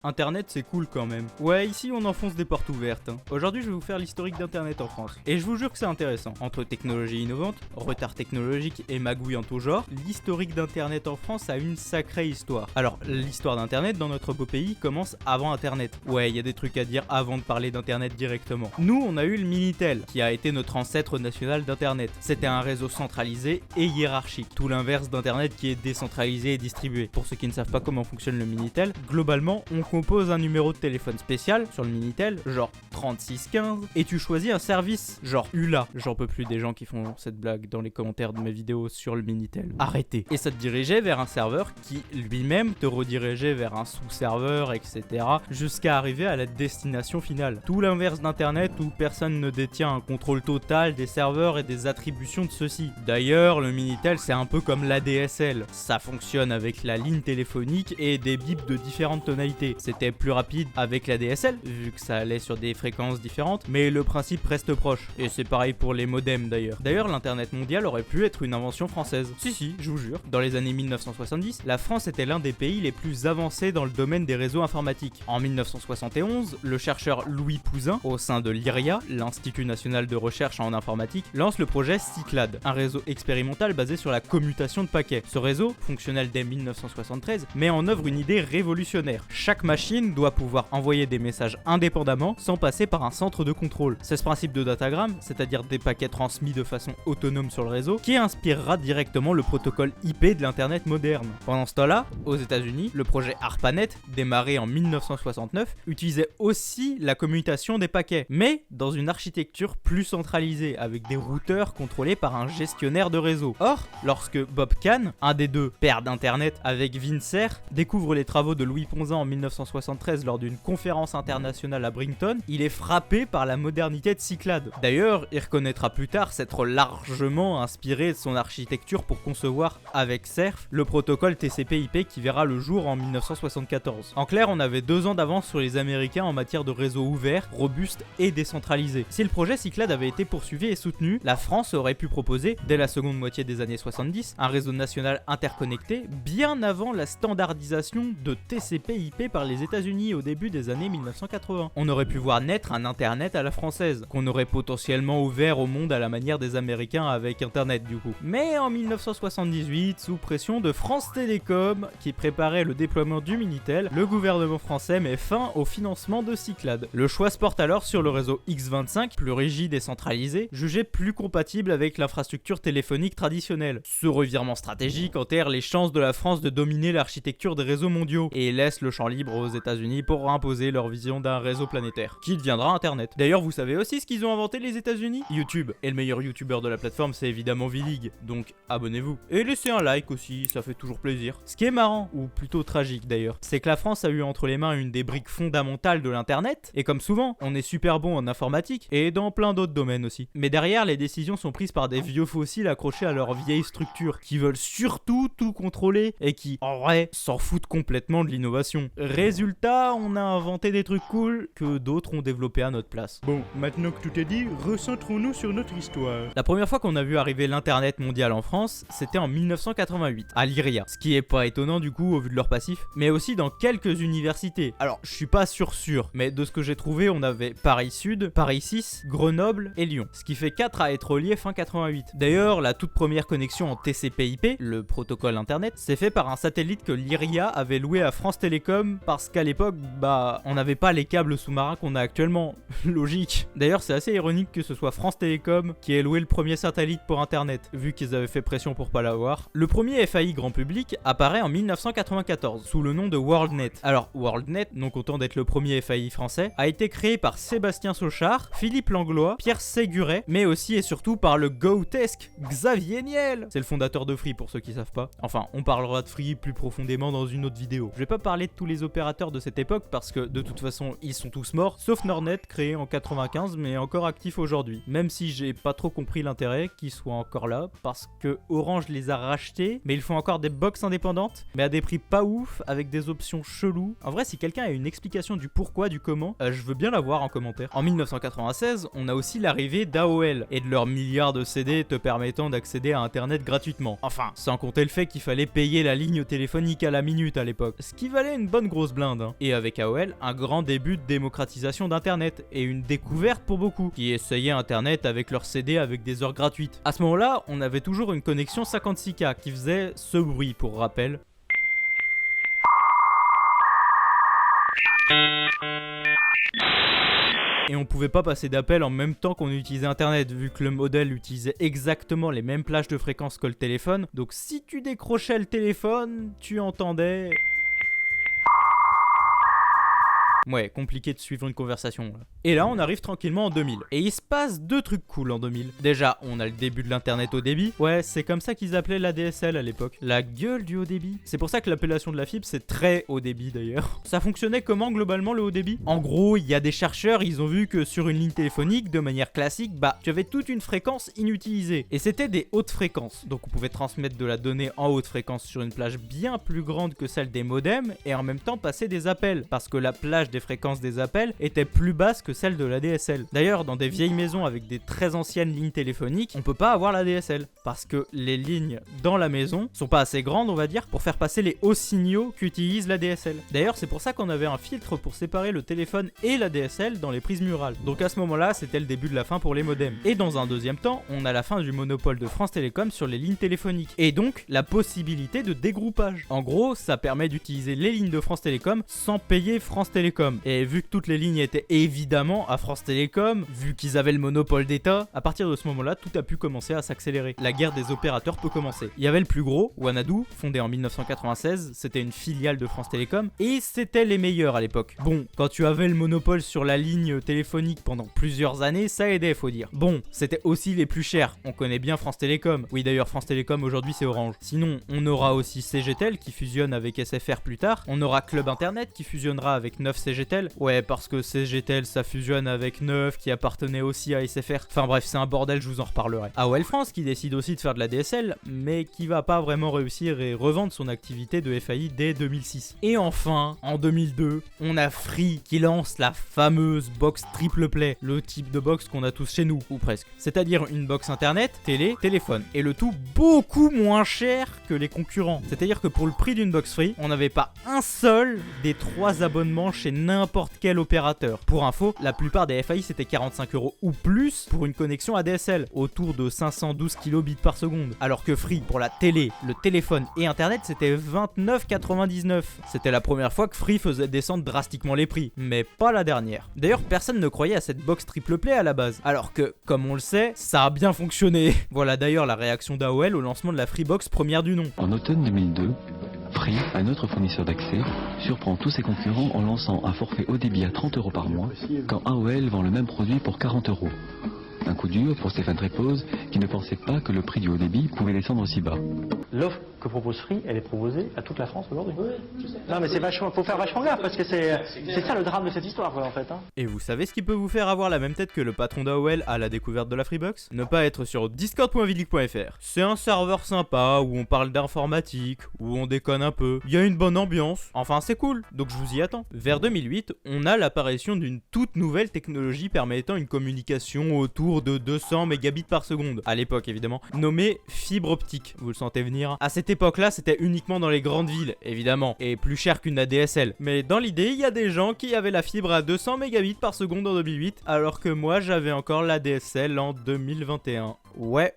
Internet c'est cool quand même. Ouais, ici on enfonce des portes ouvertes. Aujourd'hui je vais vous faire l'historique d'Internet en France. Et je vous jure que c'est intéressant. Entre technologies innovantes, retard technologique et magouilles en tout genre, l'historique d'Internet en France a une sacrée histoire. Alors, l'histoire d'Internet dans notre beau pays commence avant Internet. Ouais, il y a des trucs à dire avant de parler d'Internet directement. Nous, on a eu le Minitel, qui a été notre ancêtre national d'Internet. C'était un réseau centralisé et hiérarchique. Tout l'inverse d'Internet qui est décentralisé et distribué. Pour ceux qui ne savent pas comment fonctionne le Minitel, globalement, on compose un numéro de téléphone spécial sur le Minitel, genre 3615, et tu choisis un service, genre ULA. J'en peux plus des gens qui font cette blague dans les commentaires de mes vidéos sur le Minitel. Arrêtez. Et ça te dirigeait vers un serveur qui lui-même te redirigeait vers un sous-serveur, etc. jusqu'à arriver à la destination finale. Tout l'inverse d'Internet où personne ne détient un contrôle total des serveurs et des attributions de ceux-ci. D'ailleurs, le Minitel c'est un peu comme l'ADSL. Ça fonctionne avec la ligne téléphonique et des bips de différentes tonalités. C'était plus rapide avec la DSL, vu que ça allait sur des fréquences différentes, mais le principe reste proche. Et c'est pareil pour les modems d'ailleurs. D'ailleurs, l'internet mondial aurait pu être une invention française. Si, je vous jure. Dans les années 1970, la France était l'un des pays les plus avancés dans le domaine des réseaux informatiques. En 1971, le chercheur Louis Pouzin, au sein de l'IRIA, l'Institut National de Recherche en Informatique, lance le projet Cyclade, un réseau expérimental basé sur la commutation de paquets. Ce réseau, fonctionnel dès 1973, met en œuvre une idée révolutionnaire. Chaque machine doit pouvoir envoyer des messages indépendamment sans passer par un centre de contrôle. C'est ce principe de datagramme, c'est-à-dire des paquets transmis de façon autonome sur le réseau, qui inspirera directement le protocole IP de l'internet moderne. Pendant ce temps-là, aux États-Unis, le projet ARPANET, démarré en 1969, utilisait aussi la commutation des paquets, mais dans une architecture plus centralisée, avec des routeurs contrôlés par un gestionnaire de réseau. Or, lorsque Bob Kahn, un des deux pères d'internet avec Vincer, découvre les travaux de Louis Pouzin en 1973 lors d'une conférence internationale à Brighton, il est frappé par la modernité de Cyclade. D'ailleurs, il reconnaîtra plus tard s'être largement inspiré de son architecture pour concevoir avec Cerf le protocole TCP/IP qui verra le jour en 1974. En clair, on avait 2 ans d'avance sur les Américains en matière de réseau ouvert, robuste et décentralisé. Si le projet Cyclade avait été poursuivi et soutenu, la France aurait pu proposer, dès la seconde moitié des années 70, un réseau national interconnecté bien avant la standardisation de TCP/IP par les États-Unis au début des années 1980. On aurait pu voir naître un internet à la française, qu'on aurait potentiellement ouvert au monde à la manière des Américains avec internet du coup. Mais en 1978, sous pression de France Télécom, qui préparait le déploiement du Minitel, le gouvernement français met fin au financement de Cyclade. Le choix se porte alors sur le réseau X25, plus rigide et centralisé, jugé plus compatible avec l'infrastructure téléphonique traditionnelle. Ce revirement stratégique enterre les chances de la France de dominer l'architecture des réseaux mondiaux et laisse le champ libre aux États-Unis pour imposer leur vision d'un réseau planétaire, qui deviendra Internet. D'ailleurs, vous savez aussi ce qu'ils ont inventé les États-Unis ? YouTube. Et le meilleur youtubeur de la plateforme, c'est évidemment V-League, donc abonnez-vous. Et laissez un like aussi, ça fait toujours plaisir. Ce qui est marrant, ou plutôt tragique d'ailleurs, c'est que la France a eu entre les mains une des briques fondamentales de l'Internet, et comme souvent, on est super bon en informatique, et dans plein d'autres domaines aussi. Mais derrière, les décisions sont prises par des vieux fossiles accrochés à leur vieille structure, qui veulent surtout tout contrôler, et qui, en vrai, s'en foutent complètement de l'innovation. Résultat, on a inventé des trucs cool que d'autres ont développé à notre place. Bon, maintenant que tout est dit, recentrons-nous sur notre histoire. La première fois qu'on a vu arriver l'internet mondial en France, c'était en 1988, à l'IRIA. Ce qui est pas étonnant du coup au vu de leur passif, mais aussi dans quelques universités. Alors, je suis pas sûr, mais de ce que j'ai trouvé, on avait Paris Sud, Paris 6, Grenoble et Lyon. Ce qui fait 4 à être reliés fin 88. D'ailleurs, la toute première connexion en TCP/IP, le protocole internet, s'est fait par un satellite que l'IRIA avait loué à France Télécom parce qu'à l'époque, on n'avait pas les câbles sous-marins qu'on a actuellement. Logique. D'ailleurs, c'est assez ironique que ce soit France Télécom qui ait loué le premier satellite pour internet, vu qu'ils avaient fait pression pour pas l'avoir. Le premier FAI grand public apparaît en 1994, sous le nom de WorldNet. Alors, WorldNet, non content d'être le premier FAI français, a été créé par Sébastien Sauchard, Philippe Langlois, Pierre Séguret, mais aussi et surtout par le grotesque Xavier Niel. C'est le fondateur de Free pour ceux qui savent pas. Enfin, on parlera de Free plus profondément dans une autre vidéo. Je vais pas parler de tous les opérateurs de cette époque parce que de toute façon, ils sont tous morts, sauf Nordnet, créé en 95 mais encore actif aujourd'hui. Même si j'ai pas trop compris l'intérêt qu'ils soient encore là, parce que Orange les a rachetés, mais ils font encore des box indépendantes, mais à des prix pas ouf, avec des options cheloues. En vrai, si quelqu'un a une explication du pourquoi, du comment, je veux bien la voir en commentaire. En 1996, on a aussi l'arrivée d'AOL et de leurs milliards de CD te permettant d'accéder à internet gratuitement. Enfin, sans compter le fait qu'il fallait payer la ligne téléphonique à la minute à l'époque, ce qui valait une bonne grosse grosse blinde, hein. Et avec AOL, un grand début de démocratisation d'internet, et une découverte pour beaucoup, qui essayaient internet avec leur CD avec des heures gratuites. À ce moment-là, on avait toujours une connexion 56K qui faisait ce bruit pour rappel. Et on pouvait pas passer d'appel en même temps qu'on utilisait internet, vu que le modèle utilisait exactement les mêmes plages de fréquences que le téléphone. Donc si tu décrochais le téléphone, tu entendais... Ouais, compliqué de suivre une conversation là. Et là, on arrive tranquillement en 2000. Et il se passe deux trucs cool en 2000. Déjà, on a le début de l'internet haut débit. Ouais, c'est comme ça qu'ils appelaient la DSL à l'époque. La gueule du haut débit. C'est pour ça que l'appellation de la fibre, c'est très haut débit d'ailleurs. Ça fonctionnait comment globalement le haut débit? En gros, il y a des chercheurs, ils ont vu que sur une ligne téléphonique, de manière classique, tu avais toute une fréquence inutilisée. Et c'était des hautes fréquences. Donc on pouvait transmettre de la donnée en haute fréquence sur une plage bien plus grande que celle des modems et en même temps passer des appels. Parce que la plage des fréquences des appels était plus basse que celle de la DSL. D'ailleurs, dans des vieilles maisons avec des très anciennes lignes téléphoniques, on peut pas avoir la DSL parce que les lignes dans la maison sont pas assez grandes, on va dire, pour faire passer les hauts signaux qu'utilise la DSL. D'ailleurs, c'est pour ça qu'on avait un filtre pour séparer le téléphone et la DSL dans les prises murales. Donc à ce moment-là, c'était le début de la fin pour les modems. Et dans un deuxième temps, on a la fin du monopole de France Télécom sur les lignes téléphoniques et donc la possibilité de dégroupage. En gros, ça permet d'utiliser les lignes de France Télécom sans payer France Télécom. Et vu que toutes les lignes étaient évidemment à France Télécom, vu qu'ils avaient le monopole d'État, à partir de ce moment-là, tout a pu commencer à s'accélérer. La guerre des opérateurs peut commencer. Il y avait le plus gros, Wanadoo, fondé en 1996, c'était une filiale de France Télécom, et c'était les meilleurs à l'époque. Bon, quand tu avais le monopole sur la ligne téléphonique pendant plusieurs années, ça aidait, faut dire. Bon, c'était aussi les plus chers. On connaît bien France Télécom. Oui, d'ailleurs, France Télécom aujourd'hui c'est Orange. Sinon, on aura aussi CGTEL qui fusionne avec SFR plus tard. On aura Club Internet qui fusionnera avec 9 CGTEL. Ouais, parce que CGTEL ça fusionne avec 9 qui appartenait aussi à SFR. Enfin bref, c'est un bordel, je vous en reparlerai. AOL France qui décide aussi de faire de la DSL, mais qui va pas vraiment réussir et revendre son activité de FAI dès 2006. Et enfin, en 2002, on a Free qui lance la fameuse box triple play, le type de box qu'on a tous chez nous, ou presque. C'est-à-dire une box internet, télé, téléphone. Et le tout beaucoup moins cher que les concurrents. C'est-à-dire que pour le prix d'une box Free, on n'avait pas un seul des 3 abonnements chez n'importe quel opérateur. Pour info, la plupart des FAI c'était 45 € ou plus pour une connexion ADSL, autour de 512 kilobits par seconde. Alors que Free pour la télé, le téléphone et internet c'était 29,99. C'était la première fois que Free faisait descendre drastiquement les prix, mais pas la dernière. D'ailleurs, personne ne croyait à cette box triple play à la base, alors que, comme on le sait, ça a bien fonctionné. Voilà d'ailleurs la réaction d'AOL au lancement de la Freebox première du nom. En automne 2002, Free, un autre fournisseur d'accès, surprend tous ses concurrents en lançant un forfait haut débit à 30 € par mois, quand AOL vend le même produit pour 40 €. Un coup dur pour Stéphane Trépoz, qui ne pensait pas que le prix du haut débit pouvait descendre si bas. L'offre que propose Free, elle est proposée à toute la France aujourd'hui. Oui, je sais. Non mais c'est vachement, faut faire vachement gaffe parce que c'est ça le drame de cette histoire quoi, en fait. Hein. Et vous savez ce qui peut vous faire avoir la même tête que le patron d'AOL à la découverte de la Freebox? Ne pas être sur discord.vidlic.fr. C'est un serveur sympa où on parle d'informatique, où on déconne un peu. Il y a une bonne ambiance. Enfin c'est cool, donc je vous y attends. Vers 2008, on a l'apparition d'une toute nouvelle technologie permettant une communication autour de 200 mégabits par seconde, à l'époque évidemment, nommée fibre optique. Vous le sentez venir? À cette époque-là, c'était uniquement dans les grandes villes, évidemment, et plus cher qu'une ADSL. Mais dans l'idée, il y a des gens qui avaient la fibre à 200 mégabits par seconde en 2008, alors que moi j'avais encore l'ADSL en 2021. Ouais.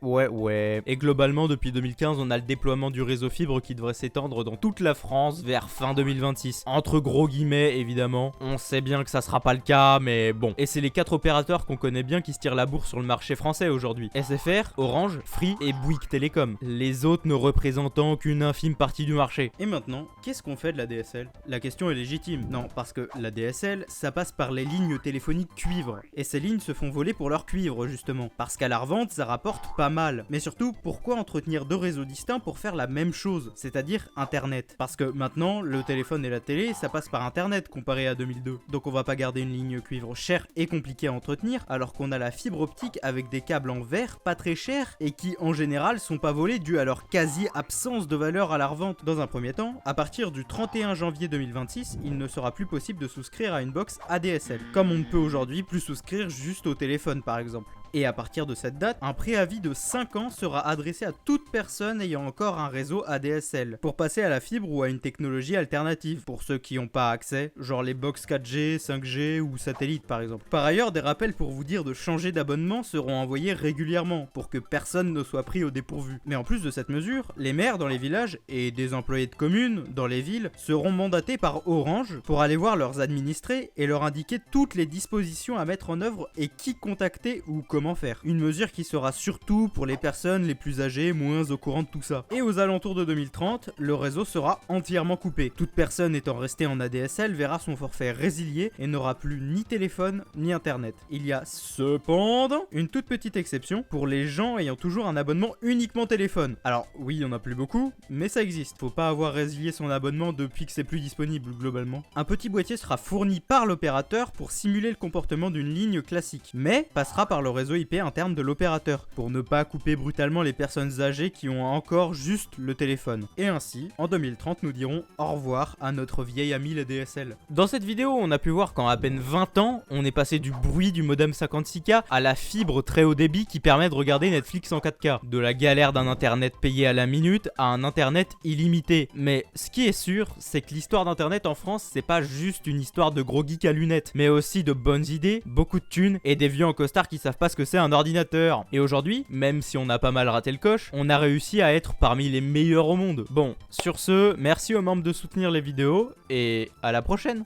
Et globalement, depuis 2015, on a le déploiement du réseau fibre qui devrait s'étendre dans toute la France vers fin 2026. Entre gros guillemets, évidemment. On sait bien que ça sera pas le cas, mais bon. Et c'est les 4 opérateurs qu'on connaît bien qui se tirent la bourre sur le marché français aujourd'hui. SFR, Orange, Free et Bouygues Télécom. Les autres ne représentant qu'une infime partie du marché. Et maintenant, qu'est-ce qu'on fait de la DSL? La question est légitime. Non, parce que la DSL, ça passe par les lignes téléphoniques cuivre. Et ces lignes se font voler pour leur cuivre, justement. Parce qu'à la revente, ça rapporte pas mal. Mais surtout, pourquoi entretenir 2 réseaux distincts pour faire la même chose, c'est-à-dire Internet? Parce que maintenant, le téléphone et la télé, ça passe par Internet comparé à 2002. Donc on va pas garder une ligne cuivre chère et compliquée à entretenir, alors qu'on a la fibre optique avec des câbles en verre pas très chers et qui en général sont pas volés dû à leur quasi-absence de valeur à la revente. Dans un premier temps, à partir du 31 janvier 2026, il ne sera plus possible de souscrire à une box ADSL, comme on ne peut aujourd'hui plus souscrire juste au téléphone par exemple. Et à partir de cette date, un préavis de 5 ans sera adressé à toute personne ayant encore un réseau ADSL, pour passer à la fibre ou à une technologie alternative, pour ceux qui n'ont pas accès, genre les box 4G, 5G ou satellite par exemple. Par ailleurs, des rappels pour vous dire de changer d'abonnement seront envoyés régulièrement, pour que personne ne soit pris au dépourvu. Mais en plus de cette mesure, les maires dans les villages et des employés de communes dans les villes seront mandatés par Orange pour aller voir leurs administrés et leur indiquer toutes les dispositions à mettre en œuvre et qui contacter ou comment faire. Une mesure qui sera surtout pour les personnes les plus âgées, moins au courant de tout ça. Et aux alentours de 2030, le réseau sera entièrement coupé. Toute personne étant restée en ADSL verra son forfait résilié et n'aura plus ni téléphone ni internet. Il y a cependant une toute petite exception pour les gens ayant toujours un abonnement uniquement téléphone. Alors oui, il y en a plus beaucoup, mais ça existe. Faut pas avoir résilié son abonnement depuis que c'est plus disponible globalement. Un petit boîtier sera fourni par l'opérateur pour simuler le comportement d'une ligne classique, mais passera par le réseau IP interne de l'opérateur pour ne pas couper brutalement les personnes âgées qui ont encore juste le téléphone. Et ainsi, en 2030, nous dirons au revoir à notre vieil ami la DSL. Dans cette vidéo, on a pu voir qu'en à peine 20 ans, on est passé du bruit du modem 56K à la fibre très haut débit qui permet de regarder Netflix en 4K, de la galère d'un internet payé à la minute à un internet illimité. Mais ce qui est sûr, c'est que l'histoire d'internet en France, c'est pas juste une histoire de gros geeks à lunettes, mais aussi de bonnes idées, beaucoup de thunes et des vieux en costard qui savent pas ce que c'est un ordinateur. Et aujourd'hui, même si on a pas mal raté le coche, on a réussi à être parmi les meilleurs au monde. Bon, sur ce, merci aux membres de soutenir les vidéos et à la prochaine.